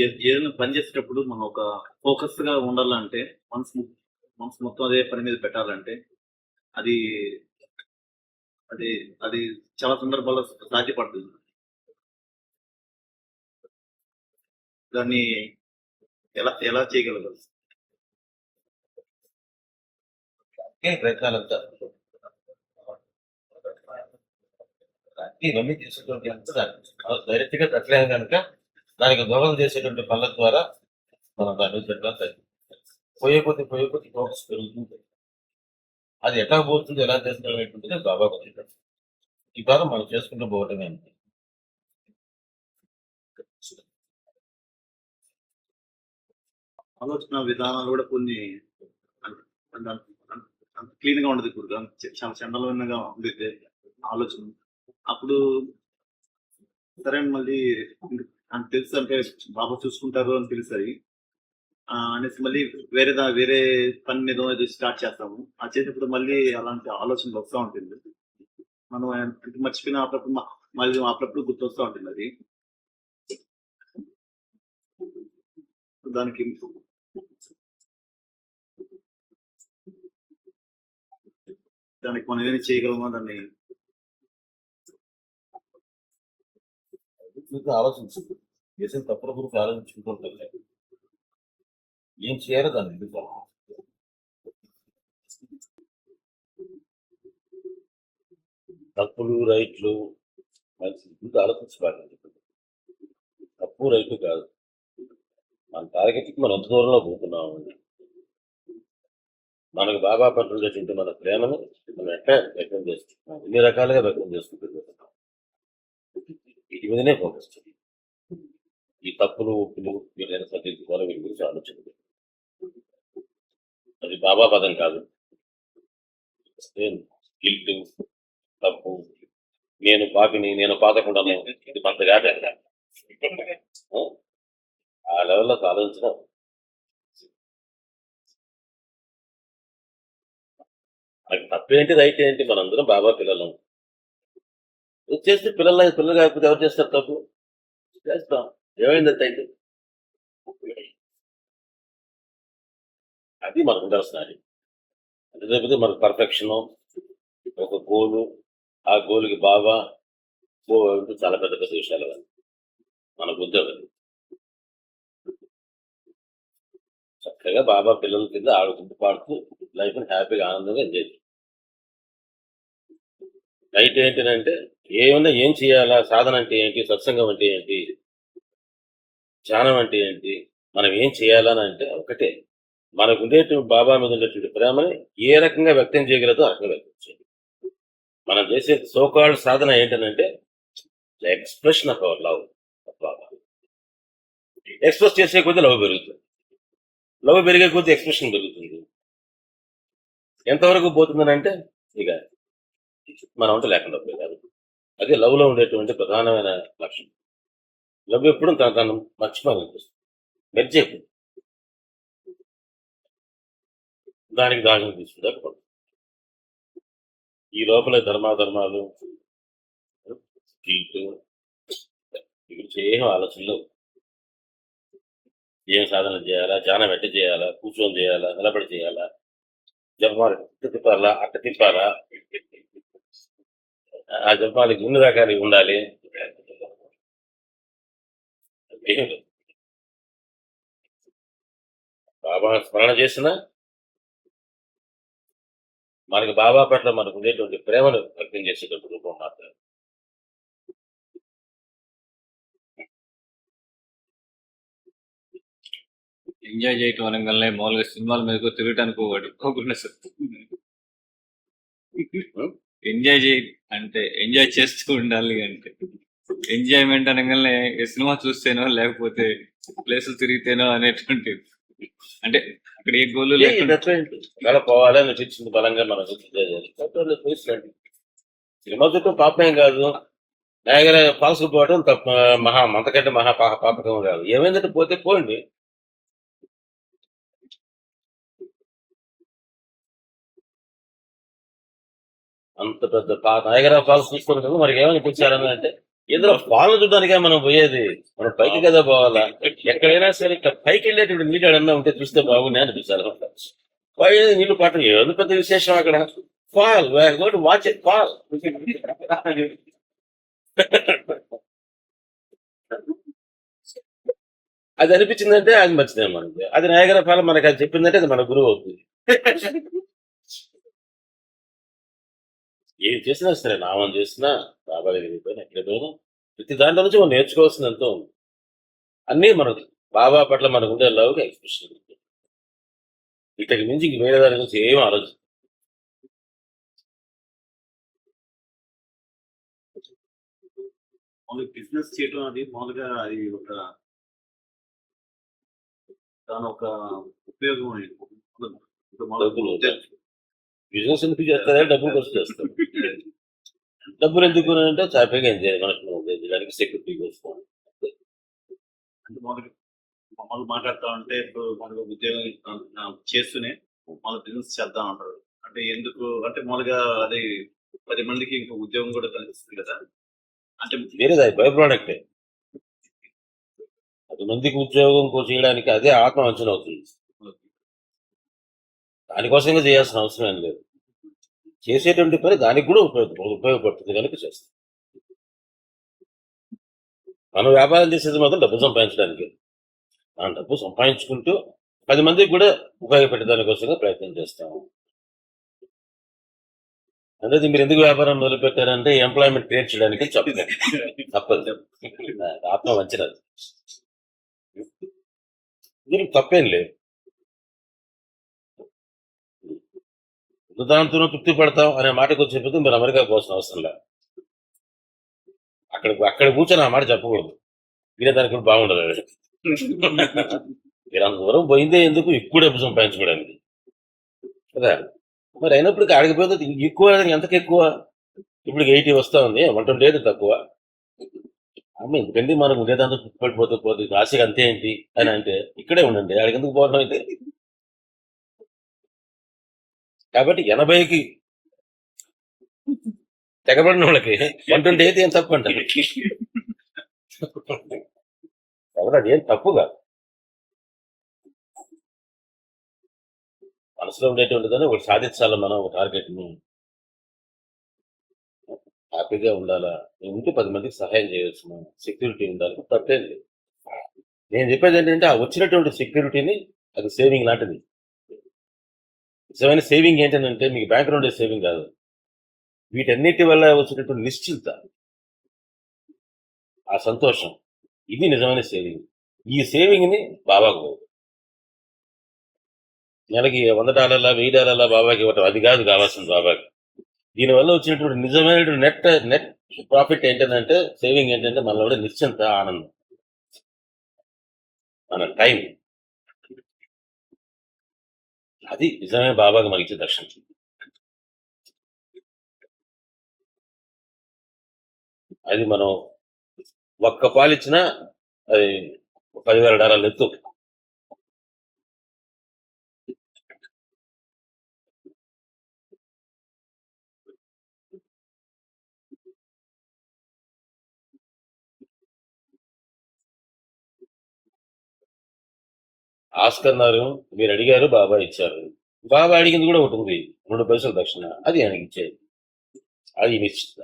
ఏదైనా పని చేసేటప్పుడు మనం ఒక ఫోకస్ గా ఉండాలంటే, మనసు మనసు మొత్తం అదే పని మీద పెట్టాలంటే అది అది అది చాలా సందర్భాల్లో సాధ్యపడుతుంది. దాన్ని ఎలా ఎలా చేయగలగాలి? ప్రయత్నాలంతా ఇవన్నీ చేసేటువంటి డైరెక్ట్ గా పెట్టలేము కనుక దానికి దూరం చేసేటువంటి పనుల ద్వారా మనం దాన్ని పెట్టాలి. పోయే కొద్ది ఫోకస్ పెరుగుతుంది. అది ఎట్లా పోతుంది, ఎలా చేస్తాం అనేటువంటిది బాబా కొద్ది ఈ ద్వారా మనం చేసుకుంటూ పోవటమే. ఆలోచన విధానాలు కూడా కొన్ని క్లీన్ గా ఉండదు, ఇప్పుడు చాలా చండలమైనగా ఉండేది ఆలోచన. అప్పుడు సరే మళ్ళీ అని తెలుసు, అంటే బాబా చూసుకుంటారు అని తెలుసు అనేసి మళ్ళీ వేరే పని ఏదో స్టార్ట్ చేస్తాము. అది చేసినప్పుడు మళ్ళీ అలాంటి ఆలోచనలు వస్తూ ఉంటుంది. మనం మర్చిపోయిన అప్పుడప్పుడు మళ్ళీ అప్పుడప్పుడు గుర్తొస్తూ ఉంటుంది. అది దానికి మనం ఏదైనా చేయగలమా? దాన్ని ఆలోచించు, చేసిన తప్పుల గురించి ఆలోచించుకుంటుంటే ఏం చేయాలో దాన్ని తప్పులు రైట్లు మంచి ఆలోచించుకోవాలి. తప్పు రైట్లు కాదు, మన టార్గెట్కి మనం ఎంత దూరంలో పోతున్నాము, మనకు బాబా పట్ల ఉన్నటువంటి మన ప్రేమను మనం ఎట్లా వ్యక్తం చేస్తున్నాం, ఎన్ని రకాలుగా వ్యక్తం చేసుకుంటున్నాం, వీటి మీదనే ఫోకస్ చేయాలి. ఈ తప్పులు ఒప్పులు వీళ్ళైనా సర్దించుకోవాలి, వీటి గురించి ఆలోచన. అది బాబా పదం కాదు. గిల్ట్, తప్పు, నేను పాపిని, నేను పాతకుండా ఇది మంత కాదు. ఆ లెవెల్లో ఆలోచించడం. అది తప్పేంటి రైట్ ఏంటి? మనందరం బాబా పిల్లలు చేస్తే పిల్లలు కాకపోతే ఎవరు చేస్తారు తప్పు? చేస్తాం. ఏమైంది అయితే అది మనకు ఉండాల్సిన. అది లేకపోతే మనకు పర్ఫెక్షన్, ఒక గోలు, ఆ గోలుకి బాబా చాలా పెద్ద పెద్ద విషయాలు మనకు ఉద్యోగం. చక్కగా బాబా పిల్లల కింద ఆడుకుంటూ పాడుతూ లైఫ్ని హ్యాపీగా ఆనందంగా ఎంజాయ్ చేయాలి. రైట్ ఏంటంటే ఏమన్నా ఏం చేయాలా, సాధన అంటే ఏంటి, సత్సంగం అంటే ఏంటి, ధ్యానం అంటే ఏంటి, మనం ఏం చేయాలని అంటే ఒకటే, మనకు ఉండేటువంటి బాబా మీద ఉండేటువంటి ప్రేమని ఏ రకంగా వ్యక్తం చేయగలదో ఆ రకంగా వ్యక్తం చేయాలి. మనం చేసే సోకాల్డ్ సాధన ఏంటంటే expression of our love. Baba express చేసే కొద్దీ లవ్ పెరుగుతుంది, లవ్ పెరిగే కొద్దీ ఎక్స్ప్రెషన్ పెరుగుతుంది. ఎంతవరకు పోతుందని అంటే ఇక మనం అంటే లేకుండా పోయారు. అదే లవ్ లో ఉండేటువంటి ప్రధానమైన లక్షణం. లవ్ ఎప్పుడు తను మర్చిపోవాలనిపిస్తుంది, మెర్జ్ అయిపోతుంది, దానికి దాని తీసుకుంటారు. ఈ లోపల ధర్మాలు ఏం ఆలోచనలు, ఏం సాధన చేయాలా, ధ్యానం ఎట్ట చేయాలా, కూర్చొని చేయాలా, నిలబడి చేయాలా, జపమాలు ఇట్ట తిప్పాలా, అట్ట తిప్పాలా, ఆ జపాలకి ఎన్ని రకాలు ఉండాలి. బాబా స్మరణ చేసిన మనకి బాబా పట్ల మనకు ఉండేటువంటి ప్రేమను వ్యక్తం చేసేటువంటి రూపం మాత్రం. ఎంజాయ్ చేయటం అనగానే మామూలుగా సినిమాల మీద తిరగటానికి పోకుండా ఎంజాయ్ అంటే ఎంజాయ్ చేస్తూ ఉండాలి. అంటే ఎంజాయ్మెంట్ అనగానే సినిమా చూస్తేనో లేకపోతే ప్లేసులు తిరిగితేనో అనేటువంటి, అంటే అక్కడ ఏ గోలు లేకుండా పోవాలని అనిపించింది బలంగా మనం చూసినట్టు. సినిమా చుట్టూ పాపం కాదు, నాయగర పాల్సుకు పోవడం తప్ప అంతకంటే పాపకం కాదు. ఏమైందంటే పోతే పోండి, అంత పెద్ద నయగరా ఫాల్స్ చూసుకున్నప్పుడు మనకి ఏమనిపించాలని అంటే ఇందులో ఫాల్ని చూడడానికే మనం పోయేది, మనం పైకి కదా పోవాలా. ఎక్కడైనా సరే ఇక్కడ పైకి వెళ్ళేటువంటి నీళ్ళు ఏడన్నా ఉంటే చూస్తే బాగుండే అనిపించాలి. పై నీళ్లు పట్టడం ఏదో పెద్ద విశేషం అక్కడ. Fall watch it fall. అది అనిపించిందంటే అది మంచిదే మనకి. అది నయగరా ఫాల్ మనకి అది చెప్పిందంటే అది మన గురువు అవుతుంది. ఏం చేసినా సరే, నామం చేసినా, బాబా దగ్గరికి పోయినా, ఎక్కడ పోయినా ప్రతి దాంట్లో నుంచి మనం నేర్చుకోవాల్సింది ఎంతో ఉంది. అన్నీ మనకు బాబా పట్ల మనకు ఉండే లవ్గా ఎక్స్ప్రెషన్. ఇక్కడికి మించి ఇంక వేరే దాని గురించి ఏం ఆలోచన. మామూలుగా బిజినెస్ చేయడం అది మామూలుగా అది ఒక దాని ఒక ఉపయోగం ఏంటి? ఇప్పుడు మామూలుగా డబ్బులు ఉద్యోగం- బిజినెస్ ఎందుకు చేస్తారా? డబ్బులు కోసం చేస్తారు. డబ్బులు ఎందుకు అంటే హ్యాపీగా ఎంజాయ్ మనకు దానికి సెక్యూరిటీ కోసం. అంటే మామూలుగా మమ్మల్ని మాట్లాడుతూ ఉంటే ఇప్పుడు మనకు ఉద్యోగం చేస్తూనే మన బిజినెస్ చేద్దాం అంటారు. అంటే ఎందుకు అంటే మామూలుగా అది 10 మందికి ఇంకో ఉద్యోగం కూడా కనిపిస్తుంది కదా. అంటే వేరేది అది బై ప్రోడక్టే. 10 మందికి ఉద్యోగం చేయడానికి అదే ఆత్మ అంచనా అవుతుంది. దానికోసంగా చేయాల్సిన అవసరం ఏం లేదు. చేసేటువంటి పని దానికి కూడా ఉపయోగపడుతుంది కనుక చేస్తాం. మనం వ్యాపారం చేసేది మాత్రం డబ్బు సంపాదించడానికి. ఆ డబ్బు సంపాదించుకుంటూ 10 మందికి కూడా ఉపయోగపెట్టే దానికోసంగా ప్రయత్నం చేస్తాము. అంటే మీరు ఎందుకు వ్యాపారం మొదలు పెట్టారంటే ఎంప్లాయ్మెంట్ క్రియేట్ చేయడానికి తప్పదు. ఆత్మ వంచన దీనికి తప్పేం లేదు. దాంతో తృప్తి పడతాం అనే మాటకు వచ్చేపోతే మీరు అమెరికా కోసం అవసరం లేదు. అక్కడ కూర్చొని ఆ మాట చెప్పకూడదు. మీరే దానికి కూడా బాగుండదు. మీరు అంత దూరం పోయిందే ఎందుకు? ఎక్కువ డబ్బు సంపాదించుకోవడానికి కదా. మరి అయినప్పటికీ ఆడకపోతే ఎక్కువ, ఎంతకు ఎక్కువ? ఇప్పుడు 80 వస్తా ఉంది, 128 తక్కువ. అమ్మ ఎందుకంటే మనం ఉండేదాంతో పడిపోతే పోతే రాశికి అంతే ఏంటి అని అంటే ఇక్కడే ఉండండి, ఆడికి ఎందుకు పోవడం అయితే. కాబట్టి 80కి తెగబడిన వాళ్ళకి 128 ఏం తప్పు అంటారు. కాబట్టి అది ఏం తప్పుగా మనసులో ఉండేటువంటిదని ఒకటి సాధించాలి. మనం ఒక టార్గెట్ ని హ్యాపీగా ఉండాలా, ఉంటే 10 మందికి సహాయం చేయవచ్చు, సెక్యూరిటీ ఉండాలి, తప్పేం లేదు. నేను చెప్పేది ఏంటంటే ఆ వచ్చినటువంటి సెక్యూరిటీని అది సేవింగ్ లాంటిది. నిజమైన సేవింగ్ ఏంటంటే మీకు బ్యాంక్ ఉండే సేవింగ్ కాదు, వీటన్నిటి వల్ల వచ్చినటువంటి నిశ్చింత, ఆ సంతోషం, ఇది నిజమైన సేవింగ్. ఈ సేవింగ్ ని బాబాకు నెలకి $100 $1000 బాబాకి ఇవ్వటం అది కాదు కావాల్సింది బాబాకి. దీనివల్ల వచ్చినటువంటి నిజమైన నెట్ ప్రాఫిట్ ఏంటంటే సేవింగ్ ఏంటంటే మనలో కూడా నిశ్చింత ఆనందం, మన టైం, అది నిజమైన బాబాకి మనకి ఇచ్చే దర్శనం. అది మనం ఒక్క పాలిచ్చినా అది $10,000 ఎత్తు. ఆస్కన్నారు, మీరు అడిగారు, బాబా ఇచ్చారు. బాబా అడిగింది కూడా ఒకటి ఉంది, 2 పైసలు దక్షిణ, అది ఆయనకి ఇచ్చేది, అది నిశ్చిత.